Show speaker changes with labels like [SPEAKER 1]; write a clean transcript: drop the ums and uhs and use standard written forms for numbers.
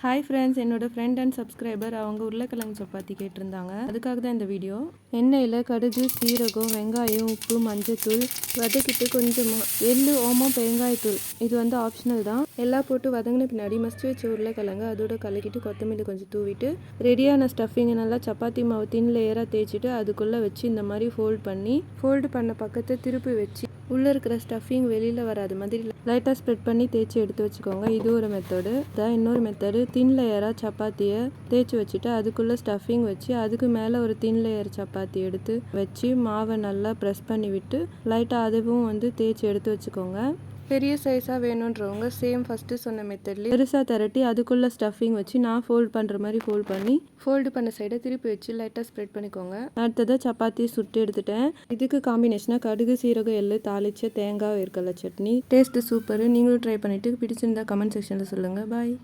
[SPEAKER 1] Hi friends, என்னோட friend and subscriber அவங்க உருளைக்கிழங்கு சப்பாத்தி கேட்டிருந்தாங்க. அதுக்காக தான் இந்த வீடியோ. எண்ணெயில் கடுகு, சீரகம், வெங்காயம், உப்பு, மஞ்சத்தூள் வதக்கிட்டு கொஞ்சமாக எள்ளு, ஓமம், பெருங்காயத்தூள் இது வந்து ஆப்ஷனல் தான். எல்லாம் போட்டு வதங்கின பின்னாடி மசிச்சு வச்ச உருளைக்கிழங்கு அதோட கலக்கிட்டு கொத்தமல்லி கொஞ்சம் தூவிட்டு ரெடியான ஸ்டஃபிங்கை நல்லா சப்பாத்தி மாவு தின் லேயராக தேய்ச்சிட்டு அதுக்குள்ளே வச்சு இந்த மாதிரி ஃபோல்டு பண்ண பக்கத்தை திருப்பி வச்சு உள்ளே இருக்கிற ஸ்டஃபிங் வெளியில் வராது மாதிரி லைட்டாக ஸ்ப்ரெட் பண்ணி தேய்ச்சி எடுத்து வச்சுக்கோங்க. இது ஒரு மெத்தடு. இன்னொரு மெத்தடு, தின் லேயராக சப்பாத்தியை தேய்ச்சி வச்சுட்டு அதுக்குள்ளே ஸ்டஃபிங் வச்சு அதுக்கு மேலே ஒரு தின் லேயர் சப்பாத்தி எடுத்து வச்சு மாவை நல்லா ப்ரெஸ் பண்ணி விட்டு லைட்டாக அதுவும் வந்து தேய்ச்சி எடுத்து வச்சுக்கோங்க. பெரிய சைஸாக வேணுன்றவங்க சேம் ஃபஸ்ட்டு சொன்ன மெத்தட்லேயே பெருசாக திரட்டி அதுக்குள்ளே ஸ்டஃபிங் வச்சு நான் ஃபோல்ட் பண்ணுற மாதிரி ஃபோல்டு பண்ண சைடை திருப்பி வச்சு லைட்டாக ஸ்ப்ரெட் பண்ணிக்கோங்க. அடுத்ததாக சப்பாத்தி சுட்டு எடுத்துட்டேன். இதுக்கு காம்பினேஷனாக கடுகு, சீரகம், எள்ளு தாளிச்ச தேங்காய் வேர்க்கடலை சட்னி. Taste super. நீங்களும் ட்ரை பண்ணிவிட்டு பிடிச்சிருந்தா கமெண்ட் செக்ஷனில் சொல்லுங்கள். பாய்.